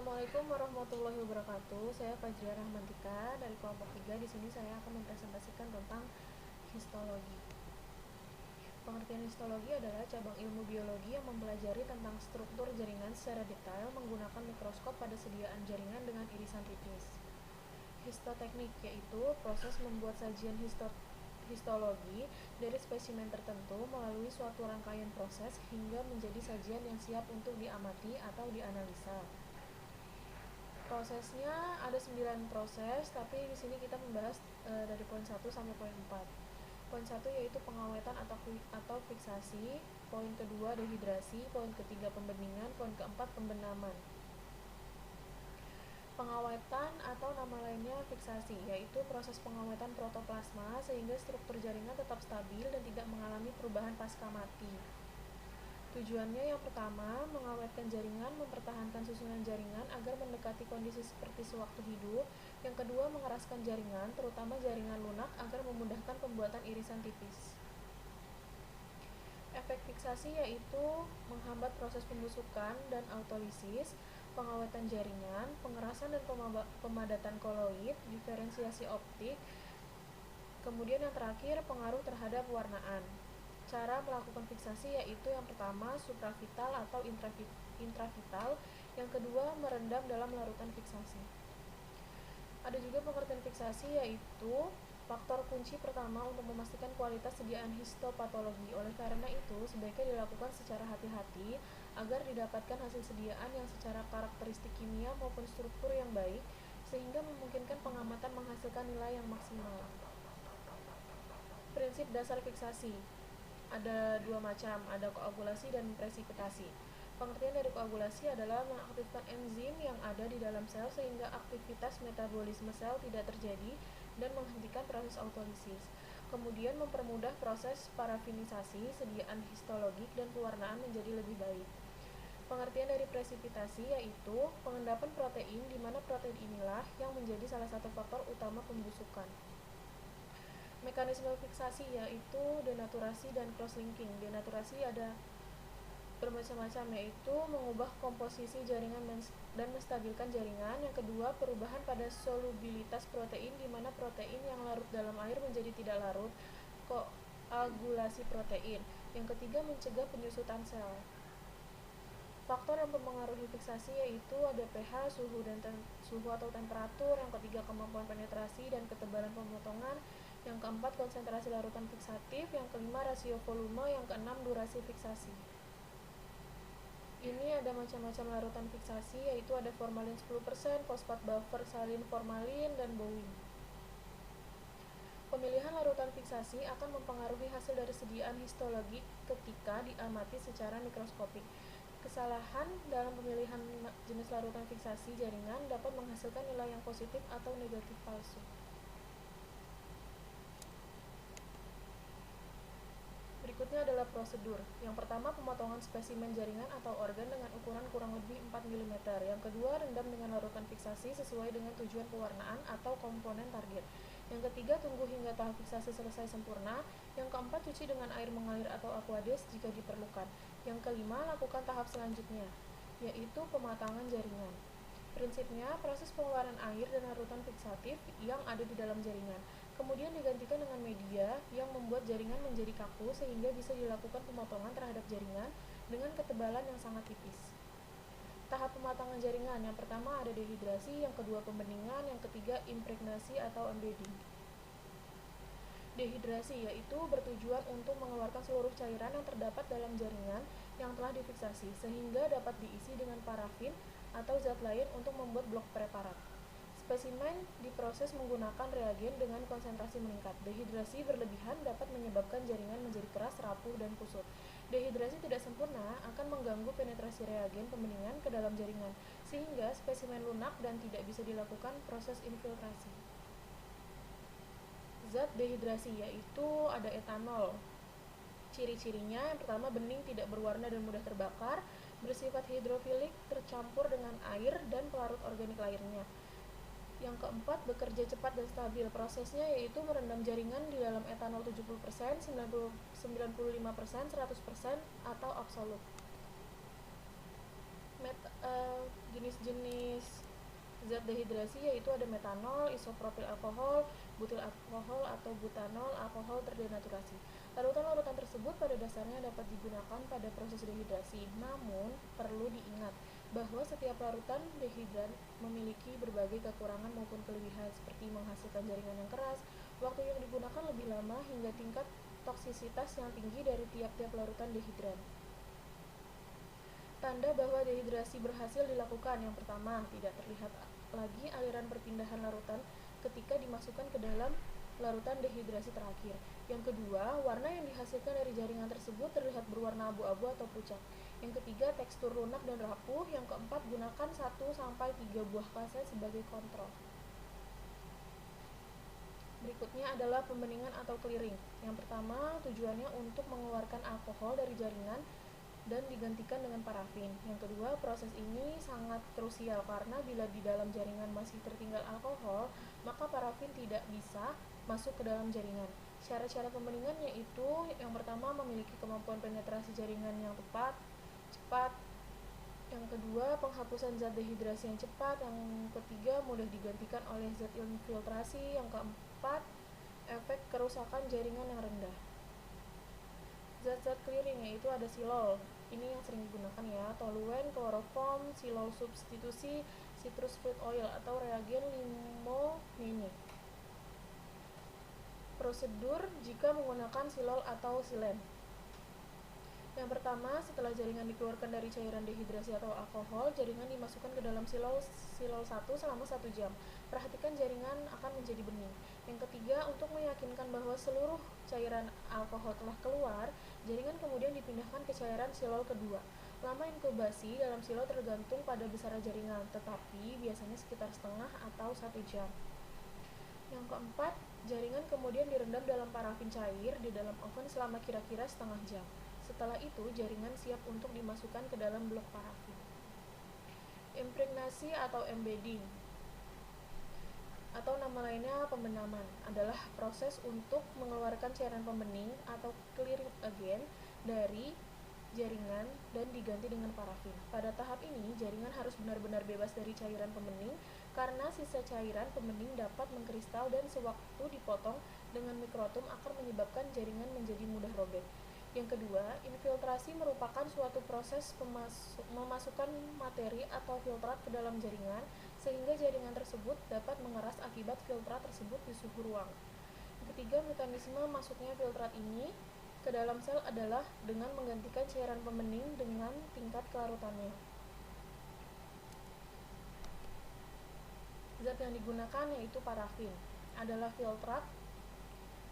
Assalamualaikum warahmatullahi wabarakatuh. Saya Fajriah Rahmantika dari kelompok 3. Di sini saya akan mempresentasikan tentang histologi. Pengertian histologi adalah cabang ilmu biologi yang mempelajari tentang struktur jaringan secara detail menggunakan mikroskop pada sediaan jaringan dengan irisan tipis. Histoteknik yaitu proses membuat sajian histologi dari spesimen tertentu melalui suatu rangkaian proses hingga menjadi sajian yang siap untuk diamati atau dianalisa. Prosesnya ada 9 proses, tapi di sini kita membahas dari poin 1 sampai poin 4. Poin 1 yaitu pengawetan atau fiksasi, poin kedua dehidrasi, poin ketiga pembeningan, poin keempat pembenaman. Pengawetan atau nama lainnya fiksasi, yaitu proses pengawetan protoplasma sehingga struktur jaringan tetap stabil dan tidak mengalami perubahan pasca mati. Tujuannya yang pertama, mengawetkan jaringan, mempertahankan susunan jaringan agar mendekati kondisi seperti sewaktu hidup. Yang kedua, mengeraskan jaringan, terutama jaringan lunak, agar memudahkan pembuatan irisan tipis. Efek fiksasi yaitu menghambat proses pembusukan dan autolisis, pengawetan jaringan, pengerasan dan pemadatan koloid, diferensiasi optik. Kemudian yang terakhir, pengaruh terhadap warnaan. Cara melakukan fiksasi yaitu yang pertama supravital atau intravital, yang kedua merendam dalam larutan fiksasi. Ada juga pengertian fiksasi yaitu faktor kunci pertama untuk memastikan kualitas sediaan histopatologi. Oleh karena itu, sebaiknya dilakukan secara hati-hati agar didapatkan hasil sediaan yang secara karakteristik kimia maupun struktur yang baik, sehingga memungkinkan pengamatan menghasilkan nilai yang maksimal. Prinsip dasar fiksasi ada dua macam, ada koagulasi dan presipitasi. Pengertian dari koagulasi adalah mengaktifkan enzim yang ada di dalam sel sehingga aktivitas metabolisme sel tidak terjadi dan menghentikan proses autolisis. Kemudian mempermudah proses parafinisasi, sediaan histologik dan pewarnaan menjadi lebih baik. Pengertian dari presipitasi yaitu pengendapan protein di mana protein inilah yang menjadi salah satu faktor utama pembusukan. Mekanisme fiksasi yaitu denaturasi dan cross-linking. Denaturasi ada bermacam-macam, yaitu mengubah komposisi jaringan dan menstabilkan jaringan. Yang kedua, perubahan pada solubilitas protein, di mana protein yang larut dalam air menjadi tidak larut, koagulasi protein. Yang ketiga, mencegah penyusutan sel. Faktor yang mempengaruhi fiksasi yaitu ada pH, suhu atau temperatur. Yang ketiga, kemampuan penetrasi dan ketebalan pemotongan. Yang keempat, konsentrasi larutan fiksatif. Yang kelima, rasio volume. Yang keenam, durasi fiksasi. Ini ada macam-macam larutan fiksasi, yaitu ada formalin 10%, fosfat buffer, salin formalin, dan bowing. Pemilihan larutan fiksasi akan mempengaruhi hasil dari sediaan histologi ketika diamati secara mikroskopik. Kesalahan dalam pemilihan jenis larutan fiksasi jaringan dapat menghasilkan nilai yang positif atau negatif palsu. Berikutnya adalah prosedur. Yang pertama, pemotongan spesimen jaringan atau organ dengan ukuran kurang lebih 4 mm. Yang kedua, rendam dengan larutan fiksasi sesuai dengan tujuan pewarnaan atau komponen target. Yang ketiga, tunggu hingga tahap fiksasi selesai sempurna. Yang keempat, cuci dengan air mengalir atau aqueous jika diperlukan. Yang kelima, lakukan tahap selanjutnya, yaitu pematangan jaringan. Prinsipnya, proses pengeluaran air dan larutan fiksatif yang ada di dalam jaringan kemudian digantikan dengan media yang membuat jaringan menjadi kaku sehingga bisa dilakukan pemotongan terhadap jaringan dengan ketebalan yang sangat tipis. Tahap pematangan jaringan, yang pertama ada dehidrasi, yang kedua pembeningan, yang ketiga impregnasi atau embedding. Dehidrasi yaitu bertujuan untuk mengeluarkan seluruh cairan yang terdapat dalam jaringan yang telah difiksasi sehingga dapat diisi dengan parafin atau zat lain untuk membuat blok preparat. Spesimen diproses menggunakan reagen dengan konsentrasi meningkat. Dehidrasi berlebihan dapat menyebabkan jaringan menjadi keras, rapuh, dan kusut. Dehidrasi tidak sempurna akan mengganggu penetrasi reagen pembeningan ke dalam jaringan, sehingga spesimen lunak dan tidak bisa dilakukan proses infiltrasi. Zat dehidrasi yaitu ada etanol. Ciri-cirinya yang pertama, bening, tidak berwarna dan mudah terbakar, bersifat hidrofilik, tercampur dengan air dan pelarut organik lainnya. Yang keempat, bekerja cepat dan stabil. Prosesnya yaitu merendam jaringan di dalam etanol 70%, 95%, 100%, atau absolut. jenis-jenis zat dehidrasi yaitu ada metanol, isopropil alkohol, butil alkohol atau butanol, alkohol terdenaturasi. Larutan-larutan tersebut pada dasarnya dapat digunakan pada proses dehidrasi. Namun, perlu diingat bahwa setiap larutan dehidran memiliki berbagai kekurangan maupun kelebihan seperti menghasilkan jaringan yang keras, waktu yang digunakan lebih lama hingga tingkat toksisitas yang tinggi dari tiap-tiap larutan dehidran. Tanda bahwa dehidrasi berhasil dilakukan. Yang pertama, tidak terlihat lagi aliran perpindahan larutan ketika dimasukkan ke dalam larutan dehidrasi terakhir. Yang kedua, warna yang dihasilkan dari jaringan tersebut terlihat berwarna abu-abu atau pucat. Yang ketiga, tekstur lunak dan rapuh. Yang keempat, gunakan 1-3 buah kaset sebagai kontrol. Berikutnya adalah pembeningan atau clearing. Yang pertama, tujuannya untuk mengeluarkan alkohol dari jaringan dan digantikan dengan parafin. Yang kedua, proses ini sangat krusial karena bila di dalam jaringan masih tertinggal alkohol, maka parafin tidak bisa masuk ke dalam jaringan. Cara-cara pembeningan yaitu yang pertama, memiliki kemampuan penetrasi jaringan yang cepat. Yang kedua, penghapusan zat dehidrasi yang cepat. Yang ketiga, mudah digantikan oleh zat infiltrasi. Yang keempat, efek kerusakan jaringan yang rendah. Zat-zat clearing yaitu ada silol, ini yang sering digunakan ya, toluen, kloroform, silol substitusi, citrus fruit oil atau reagen limonene. Prosedur jika menggunakan silol atau silen. Yang pertama, setelah jaringan dikeluarkan dari cairan dehidrasi atau alkohol, jaringan dimasukkan ke dalam silol 1 selama 1 jam. Perhatikan jaringan akan menjadi bening. Yang ketiga, untuk meyakinkan bahwa seluruh cairan alkohol telah keluar, jaringan kemudian dipindahkan ke cairan silol kedua. Lama inkubasi dalam silol tergantung pada besar jaringan, tetapi biasanya sekitar setengah atau 1 jam. Yang keempat, jaringan kemudian direndam dalam parafin cair di dalam oven selama kira-kira setengah jam. Setelah itu, jaringan siap untuk dimasukkan ke dalam blok parafin. Impregnasi atau embedding atau nama lainnya pembenaman adalah proses untuk mengeluarkan cairan pembening atau clearing agent dari jaringan dan diganti dengan parafin. Pada tahap ini, jaringan harus benar-benar bebas dari cairan pembening karena sisa cairan pembening dapat mengkristal dan sewaktu dipotong dengan mikrotum akan menyebabkan jaringan menjadi mudah robek. Yang kedua, infiltrasi merupakan suatu proses memasukkan materi atau filtrat ke dalam jaringan sehingga jaringan tersebut dapat mengeras akibat filtrat tersebut di suhu ruang. Yang ketiga, mekanisme masuknya filtrat ini ke dalam sel adalah dengan menggantikan cairan pembening dengan tingkat kelarutannya. Zat yang digunakan yaitu parafin, adalah filtrat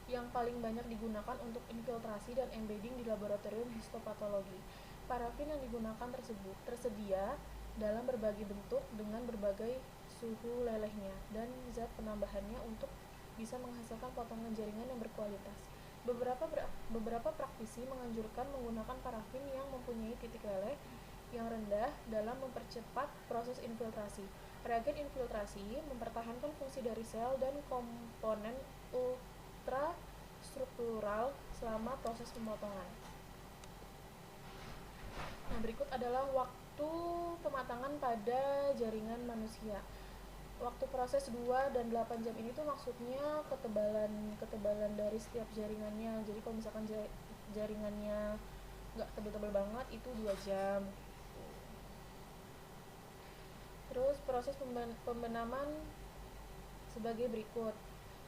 yang paling banyak digunakan untuk infiltrasi dan embedding di laboratorium histopatologi. Parafin yang digunakan tersebut tersedia dalam berbagai bentuk dengan berbagai suhu lelehnya dan zat penambahannya untuk bisa menghasilkan potongan jaringan yang berkualitas. Beberapa praktisi menganjurkan menggunakan parafin yang mempunyai titik leleh yang rendah dalam mempercepat proses infiltrasi. Reagen infiltrasi mempertahankan fungsi dari sel dan komponen struktural selama proses pemotongan. Nah, berikut adalah waktu pematangan pada jaringan manusia. Waktu proses 2 dan 8 jam ini tuh maksudnya ketebalan dari setiap jaringannya. Jadi kalau misalkan jaringannya nggak tebal-tebal banget itu 2 jam. Terus proses pembenaman sebagai berikut.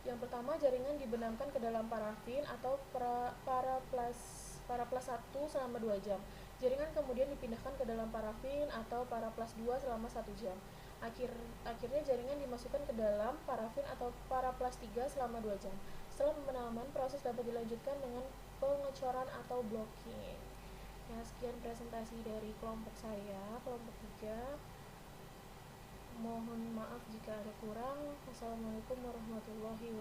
Yang pertama, jaringan dibenamkan ke dalam parafin atau paraplas 1 selama 2 jam. Jaringan kemudian dipindahkan ke dalam parafin atau paraplas 2 selama 1 jam. Akhirnya jaringan dimasukkan ke dalam parafin atau paraplas 3 selama 2 jam. Setelah pembenaman, proses dapat dilanjutkan dengan pengecoran atau blocking. Ya, sekian presentasi dari kelompok saya, kelompok 3. Mohon maaf jika ada kurang. Wassalamualaikum warahmatullahi wabarakatuh.